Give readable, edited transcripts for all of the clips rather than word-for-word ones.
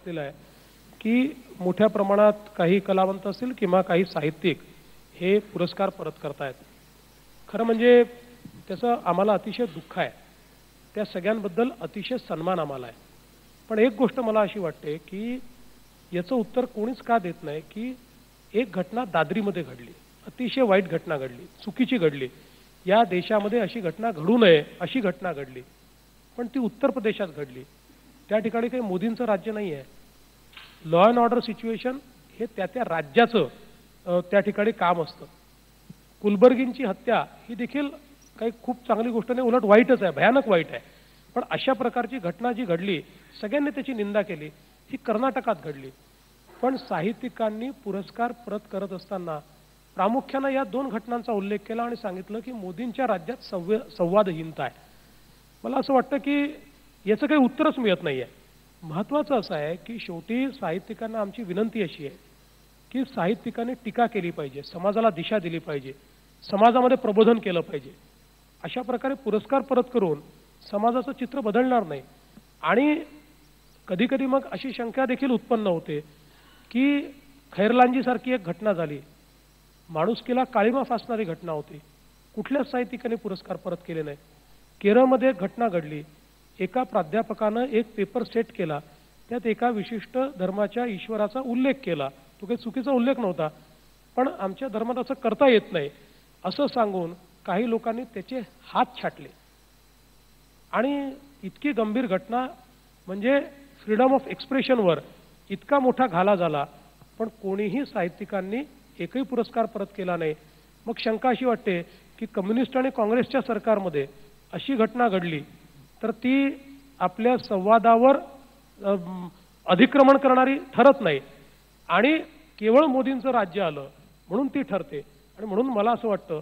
बसलेला आहे की मोठ्या प्रमाणात काही कलावंत असतील किंवा काही साहित्यिक हे पुरस्कार परत करतायत। खरं म्हणजे त्याचं आम्हाला अतिशय दुःख आहे, त्या सगळ्यांबद्दल अतिशय सन्मान आम्हाला आहे। पण एक गोष्ट मला अशी वाटते की याचं उत्तर कोणीच का देत नाही की एक घटना दादरीमध्ये घडली, अतिशय वाईट घटना घडली, चुकीची घडली, या देशामध्ये अशी घटना घडू नये अशी घटना घडली, पण ती उत्तर प्रदेशात घडली। त्या ठिकाणी काही मोदींचं राज्य नाही आहे। लॉ अँड ऑर्डर सिच्युएशन हे त्या राज्याचं त्या ठिकाणी काम असतं। कुलबर्गींची हत्या ही देखील काही खूप चांगली गोष्ट नाही, उलट वाईटच आहे, भयानक वाईट आहे। पण अशा प्रकारची घटना जी घडली सगळ्यांनी त्याची निंदा केली, ही कर्नाटकात घडली। पण साहित्यिकांनी पुरस्कार परत करत असताना प्रामुख्याने या दोन घटनांचा उल्लेख केला आणि सांगितलं की मोदींच्या राज्यात संवादहीनता आहे। मला असं वाटतं की याचं काही उत्तरच मिळत नाही आहे। महत्त्वाचं असं आहे की शेवटी साहित्यिकांना आमची विनंती अशी आहे की साहित्यिकांनी टीका केली पाहिजे, समाजाला दिशा दिली पाहिजे, समाजामध्ये प्रबोधन केलं पाहिजे। अशा प्रकारे पुरस्कार परत करून समाजाचं चित्र बदलणार नाही। आणि कधी कधी मग अशी शंका देखील उत्पन्न होते की खैरलांजीसारखी एक घटना झाली, माणुसकीला काळिमा फासणारी घटना होती, कुठल्याच साहित्यिकाने पुरस्कार परत केले नाही। केरळमध्ये एक घटना घडली, एका प्राध्यापकानं एक पेपर सेट केला, त्यात एका विशिष्ट धर्माच्या ईश्वराचा उल्लेख केला, तो काही चुकीचा उल्लेख नव्हता, पण आमच्या धर्मात असं करता येत नाही असं सांगून काही लोकांनी त्याचे हात छाटले। आणि इतकी गंभीर घटना म्हणजे फ्रीडम ऑफ एक्सप्रेशनवर इतका मोठा घाला झाला, पण कोणीही साहित्यिकांनी एकही पुरस्कार परत केला नाही। मग शंका अशी वाटते की कम्युनिस्ट आणि काँग्रेसच्या सरकारमध्ये अशी घटना घडली तर ती आपल्या संवादावर अतिक्रमण करणारी ठरत नाही आणि केवळ मोदींचं राज्य आलं म्हणून ती ठरते। आणि म्हणून मला असं वाटतं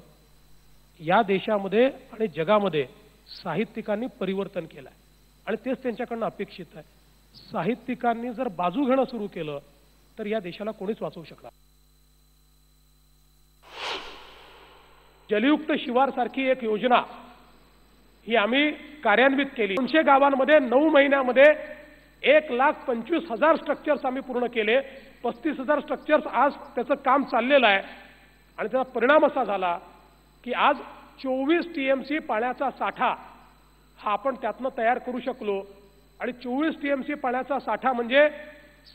या देशामध्ये आणि जगामध्ये साहित्यिकांनी परिवर्तन केलं आहे आणि तेच त्यांच्याकडनं अपेक्षित आहे। साहित्यिकांनी जर बाजू घेणं सुरू केलं तर या देशाला कोणीच वाचवू शकणार। जलयुक्त शिवार सारखी एक योजना ही आम्ही कार्यान्वित केली। 200 गावांमध्ये 9 महिन्यामध्ये 1,25,000 स्ट्रक्चर्स आम्ही पूर्ण केले। 35,000 स्ट्रक्चर्स आज त्याचं काम चाललेलं आहे आणि त्याचा परिणाम असा झाला की आज 24 TMC पाण्याचा साठा हा आपण त्यातनं तयार करू शकलो। आणि 24 TMC पाण्याचा साठा म्हणजे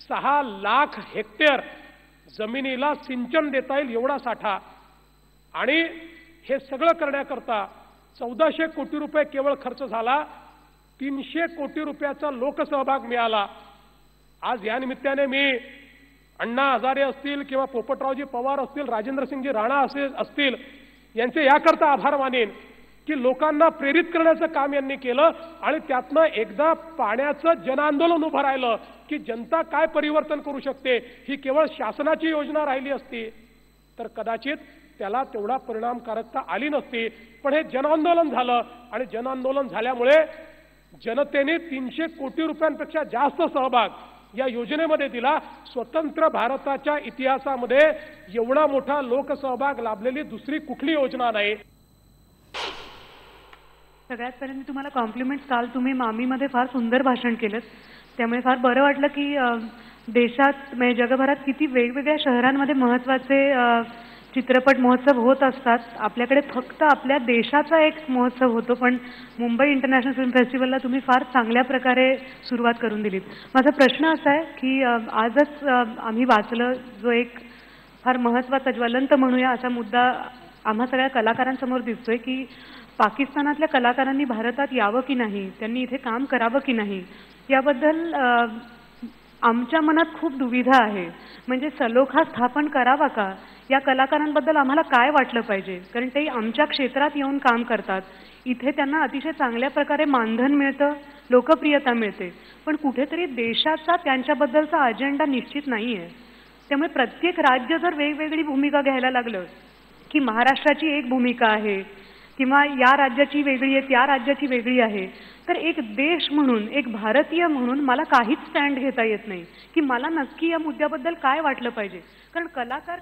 6 लाख हेक्टर जमिनीला सिंचन देता येईल एवढा साठा। आणि हे सगळं करण्याकरता 1400 कोटी रुपये केवळ खर्च झाला, 300 कोटी रुपयाचा लोकसहभाग मिळाला। आज या निमित्ताने मी अण्णा हजारे असतील किंवा पोपटरावजी पवार असतील, राजेंद्रसिंगजी राणा असतील यांचे याकरता आभार मानेन की लोकांना प्रेरित करण्याचं काम यांनी केलं आणि त्यातनं एकदा पाण्याचं जनआंदोलन उभं राहिलं की जनता काय परिवर्तन करू शकते। ही केवळ शासनाची योजना राहिली असती तर कदाचित त्याला तेवढा परिणामकारकता आली नसती, पण हे जनआंदोलन झालं आणि जनआंदोलन झाल्यामुळे जनतेने 300 कोटी रुपयांपेक्षा जास्त सहभाग या योजनेमध्ये दिला। स्वतंत्र भारताच्या इतिहासामध्ये एवढा मोठा लोकसहभाग लाभलेली दुसरी कुठली योजना नाही। सगळ्यात पहिले मी तुम्हाला कॉम्प्लिमेंट्स, काल तुम्ही मामीमध्ये फार सुंदर भाषण केलं, त्यामुळे फार बरं वाटलं की देशात म्हणजे जगभरात किती वेगवेगळ्या शहरांमध्ये महत्त्वाचे चित्रपट महोत्सव होत असतात। आपल्याकडे फक्त आपल्या देशाचा एक महोत्सव होतो, पण मुंबई इंटरनॅशनल फिल्म फेस्टिवलला तुम्ही फार चांगल्या प्रकारे सुरुवात करून दिलीत। माझा प्रश्न असा आहे की आजच आम्ही वाचलं जो एक फार महत्त्वाचा ज्वलंत म्हणूया असा मुद्दा आम्हा सगळ्या कलाकारांसमोर दिसतोय की पाकिस्तानातल्या कलाकारांनी भारतात यावं की नाही, त्यांनी इथे काम करावं की नाही, याबद्दल आमच्या मनात खूप दुविधा आहे। म्हणजे सलोखा स्थापन करावा का, या कलाकारांबद्दल आम्हाला काय वाटलं पाहिजे, कारण ते आमच्या क्षेत्रात येऊन काम करतात, इथे त्यांना अतिशय चांगल्या प्रकारे मानधन मिळतं, लोकप्रियता मिळते, पण कुठेतरी देशाचा त्यांच्याबद्दलचा अजेंडा निश्चित नाही आहे। त्यामुळे प्रत्येक राज्य जर वेगवेगळी भूमिका घ्यायला लागलं की महाराष्ट्राची एक भूमिका आहे किंवा या राज्याची वेगळी आहे, त्या राज्याची वेगळी आहे, तर एक देश म्हणून, एक भारतीय म्हणून मला काहीच स्टँड घेता येत नाही की मला नक्की या मुद्द्याबद्दल काय वाटलं पाहिजे। कारण कलाकार